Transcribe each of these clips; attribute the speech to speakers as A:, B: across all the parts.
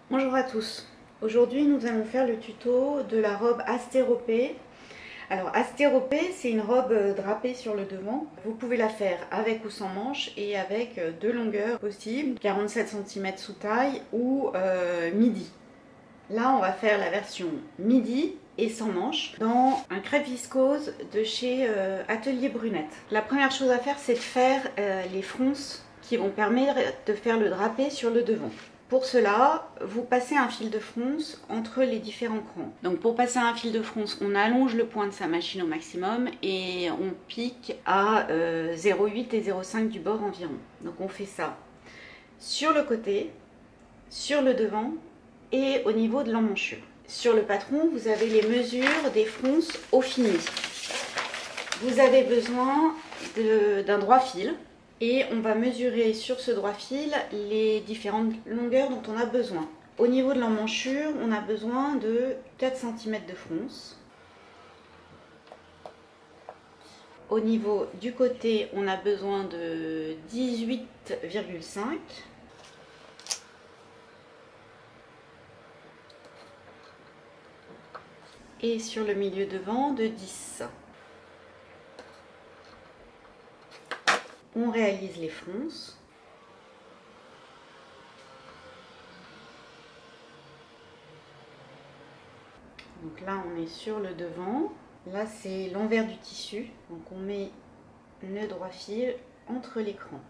A: Bonjour à tous. Aujourd'hui, nous allons faire le tuto de la robe astéropée. Alors, astéropée, c'est une robe drapée sur le devant. Vous pouvez la faire avec ou sans manches et avec deux longueurs possibles, 47 cm sous taille ou midi. Là, on va faire la version midi et sans manches dans un crêpe viscose de chez Atelier Brunette. La première chose à faire, c'est de faire les fronces qui vont permettre de faire le drapé sur le devant. Pour cela, vous passez un fil de fronce entre les différents crans. Donc pour passer un fil de fronce, on allonge le point de sa machine au maximum et on pique à 0,8 et 0,5 du bord environ. Donc on fait ça sur le côté, sur le devant et au niveau de l'emmanchure. Sur le patron, vous avez les mesures des fronces au fini. Vous avez besoin d'un droit fil et on va mesurer sur ce droit fil les différentes longueurs dont on a besoin. Au niveau de l'emmanchure, on a besoin de 4 cm de fronce. Au niveau du côté, on a besoin de 18,5. Et sur le milieu devant de 10. On réalise les fronces. Donc là, on est sur le devant. Là, c'est l'envers du tissu. Donc on met le droit fil entre les crans.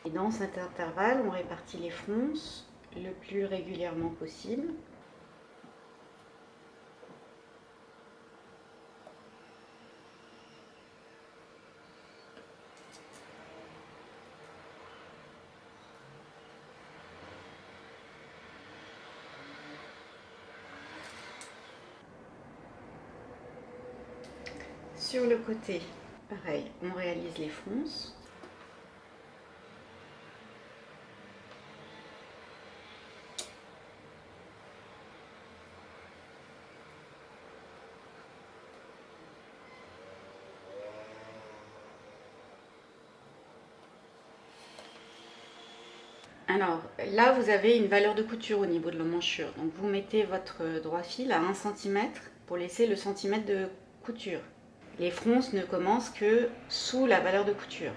A: Et dans cet intervalle, on répartit les fronces le plus régulièrement possible. Sur le côté, pareil, on réalise les fronces. Alors là, vous avez une valeur de couture au niveau de l'emmanchure. Donc vous mettez votre droit fil à 1 cm pour laisser le centimètre de couture. Les fronces ne commencent que sous la valeur de couture.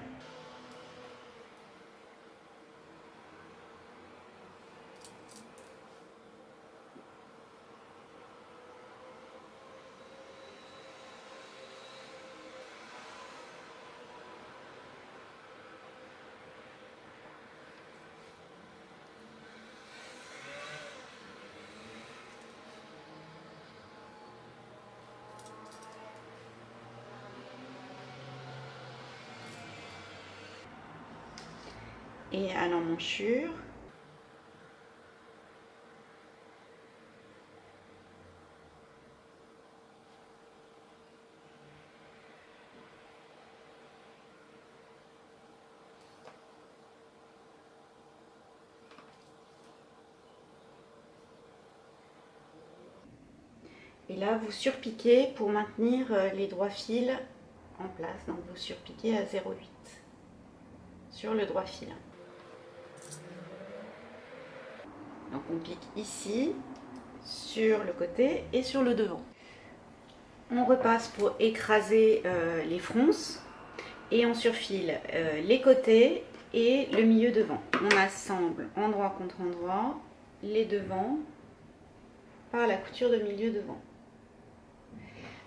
A: Et à l'emmanchure, et là vous surpiquez pour maintenir les droits fils en place. Donc vous surpiquez à 0,8 sur le droit fil. Donc on pique ici, sur le côté et sur le devant. On repasse pour écraser les fronces et on surfile les côtés et le milieu devant. On assemble endroit contre endroit les devants par la couture de milieu devant.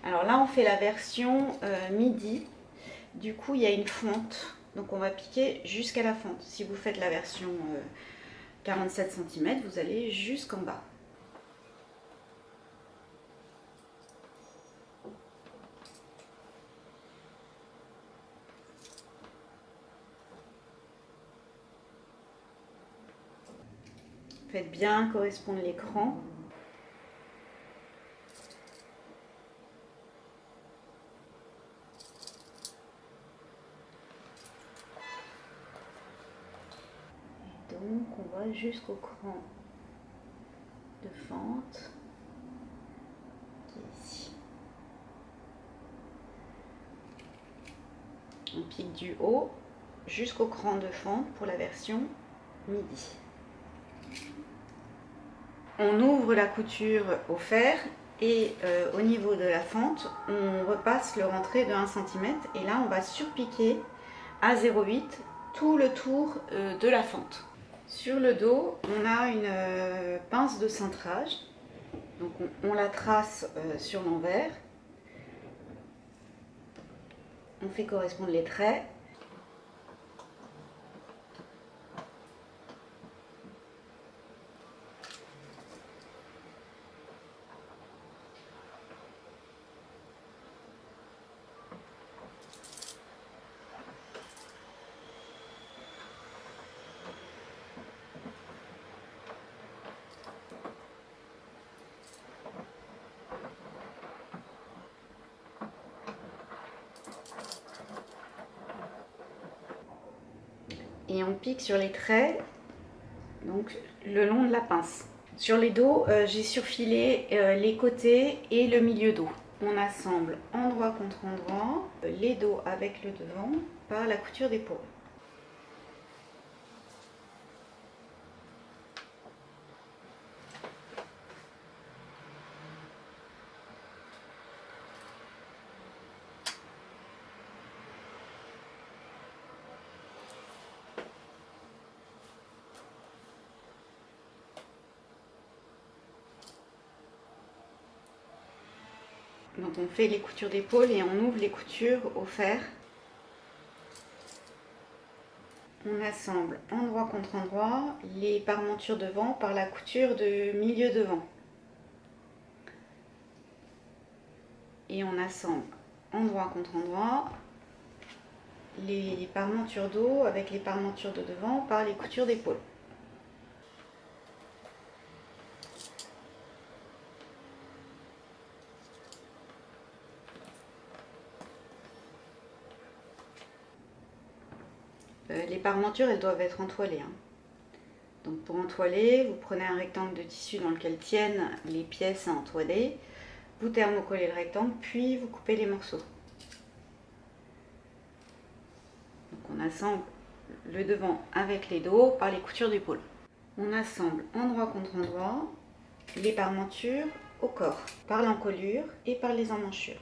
A: Alors là on fait la version midi, du coup il y a une fente, donc on va piquer jusqu'à la fente. Si vous faites la version 47 cm, vous allez jusqu'en bas. Faites bien correspondre l'écran. Donc on va jusqu'au cran de fente qui est ici. On pique du haut jusqu'au cran de fente pour la version midi. On ouvre la couture au fer et au niveau de la fente, on repasse le rentré de 1 cm et là on va surpiquer à 0,8 tout le tour de la fente. Sur le dos, on a une pince de cintrage, donc on la trace sur l'envers, on fait correspondre les traits. Et on pique sur les traits, donc le long de la pince. Sur les dos, j'ai surfilé les côtés et le milieu dos. On assemble endroit contre endroit, les dos avec le devant par la couture d'épaule. Donc on fait les coutures d'épaule et on ouvre les coutures au fer. On assemble endroit contre endroit les parmentures devant par la couture de milieu devant. Et on assemble endroit contre endroit les parmentures dos avec les parmentures de devant par les coutures d'épaule. Les parmentures, elles doivent être entoilées. Donc pour entoiler, vous prenez un rectangle de tissu dans lequel tiennent les pièces à entoiler, vous thermocollez le rectangle, puis vous coupez les morceaux. Donc on assemble le devant avec les dos par les coutures d'épaule. On assemble endroit contre endroit les parmentures au corps par l'encolure et par les emmanchures.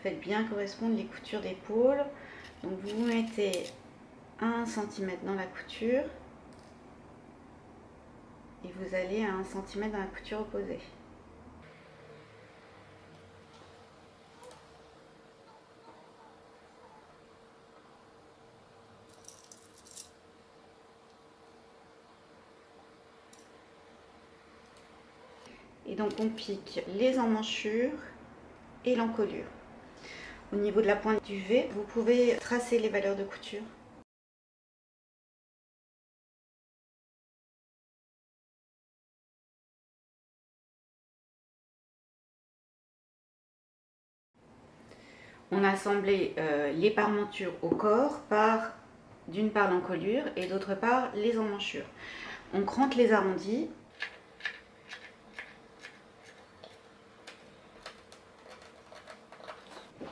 A: Faites bien correspondre les coutures d'épaule. Donc vous mettez 1 cm dans la couture et vous allez à 1 cm dans la couture opposée. Et donc on pique les emmanchures et l'encolure. Au niveau de la pointe du V, vous pouvez tracer les valeurs de couture. On a assemblé les parmentures au corps par d'une part l'encolure et d'autre part les emmanchures. On crante les arrondis.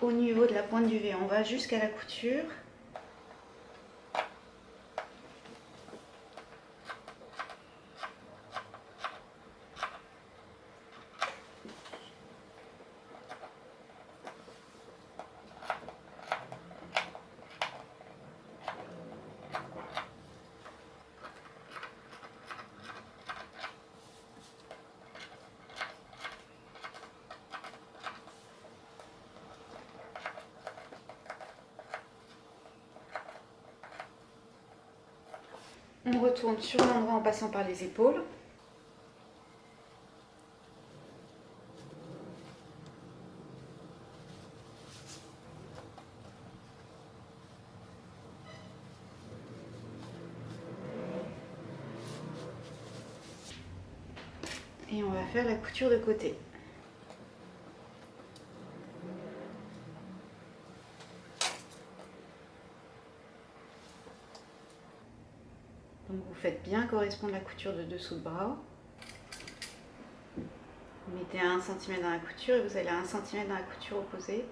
A: Au niveau de la pointe du V, on va jusqu'à la couture. On retourne sur l'endroit en passant par les épaules. Et on va faire la couture de côté. Donc vous faites bien correspondre la couture de dessous de bras. Vous mettez à 1 cm dans la couture et vous allez à 1 cm dans la couture opposée.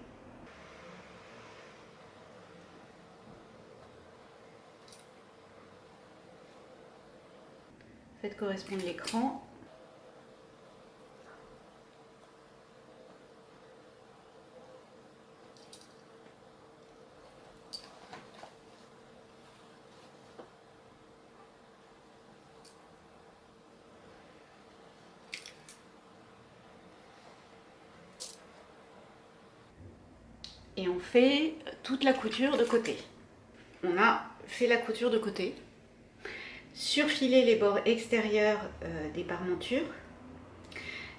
A: Faites correspondre l'écran. Et on fait toute la couture de côté. On a fait la couture de côté. Surfiler les bords extérieurs des parmentures.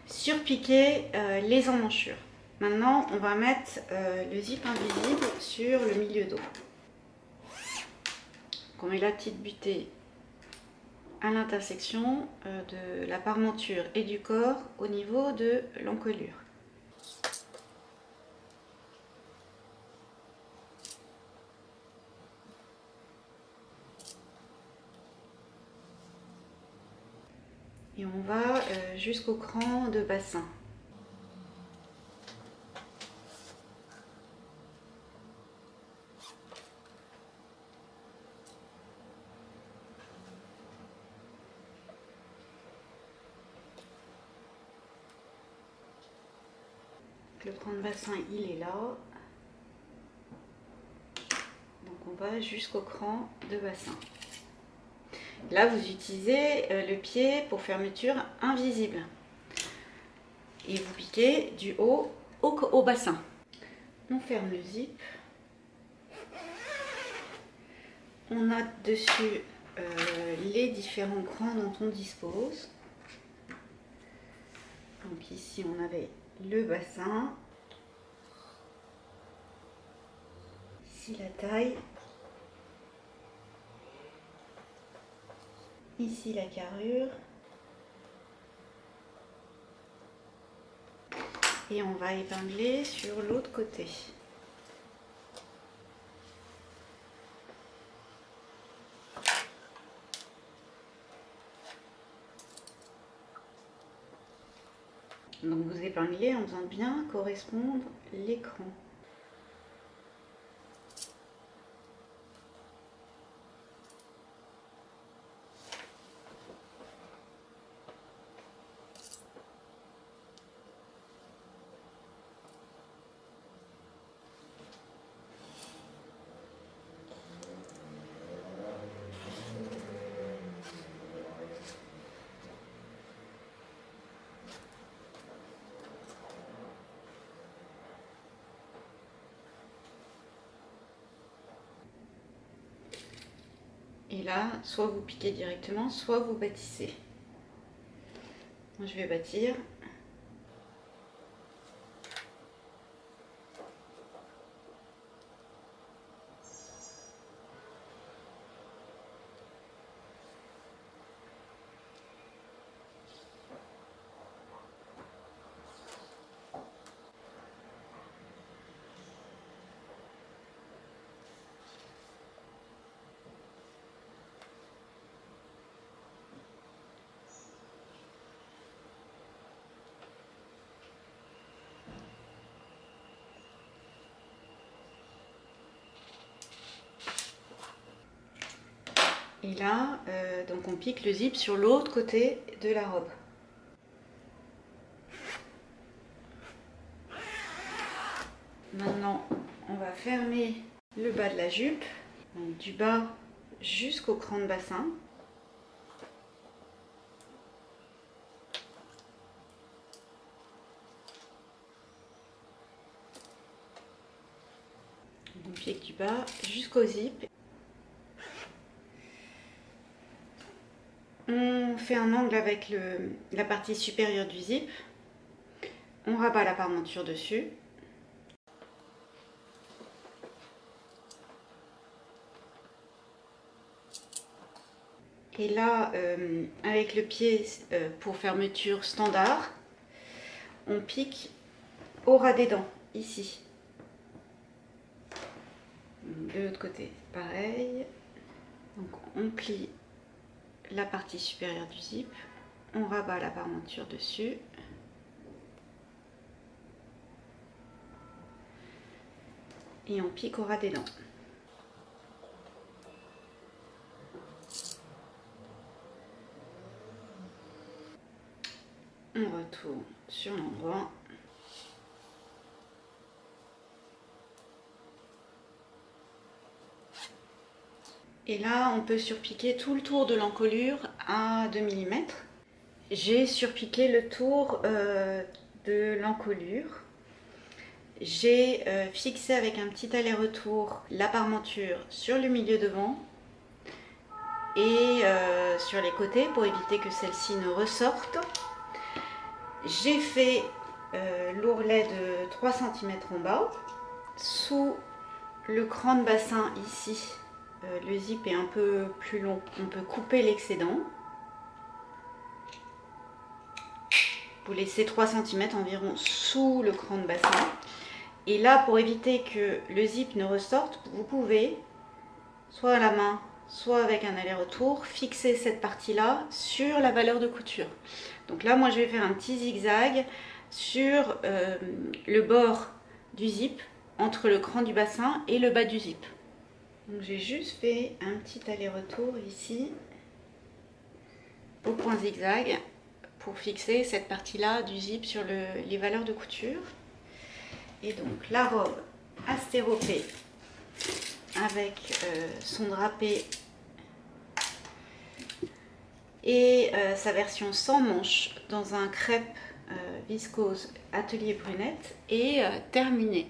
A: Surpiquer les emmanchures. Maintenant, on va mettre le zip invisible sur le milieu dos. Donc on met la petite butée à l'intersection de la parmenture et du corps au niveau de l'encolure. Et on va jusqu'au cran de bassin. Le cran de bassin, il est là. Donc on va jusqu'au cran de bassin. Là, vous utilisez le pied pour fermeture invisible. Et vous piquez du haut au bassin. On ferme le zip. On note dessus les différents crans dont on dispose. Donc ici, on avait le bassin. Ici, la taille. Ici, la carrure. Et on va épingler sur l'autre côté. Donc vous épinglez en faisant bien correspondre l'écran. Et là, soit vous piquez directement, soit vous bâtissez. Moi, je vais bâtir. Et là, donc on pique le zip sur l'autre côté de la robe. Maintenant, on va fermer le bas de la jupe, donc du bas jusqu'au cran de bassin. On pique du bas jusqu'au zip. on fait un angle avec la partie supérieure du zip. On rabat la parmenture dessus. Et là, avec le pied pour fermeture standard, on pique au ras des dents, ici. De l'autre côté, pareil. Donc on plie la partie supérieure du zip, on rabat la parmenture dessus. Et on pique au ras des dents. On retourne sur l'endroit. Et là, on peut surpiquer tout le tour de l'encolure à 2 mm. J'ai surpiqué le tour de l'encolure. J'ai fixé avec un petit aller-retour la parmenture sur le milieu devant et sur les côtés pour éviter que celle-ci ne ressorte. J'ai fait l'ourlet de 3 cm en bas. Sous le cran de bassin ici, le zip est un peu plus long, on peut couper l'excédent. Vous laissez 3 cm environ sous le cran de bassin. Et là, pour éviter que le zip ne ressorte, vous pouvez, soit à la main, soit avec un aller-retour, fixer cette partie-là sur la valeur de couture. Donc là, moi, je vais faire un petit zigzag sur le bord du zip, entre le cran du bassin et le bas du zip. Donc j'ai juste fait un petit aller-retour ici, au point zigzag, pour fixer cette partie-là du zip sur les valeurs de couture. Et donc la robe astéropée avec son drapé et sa version sans manches dans un crêpe viscose atelier brunette est terminée.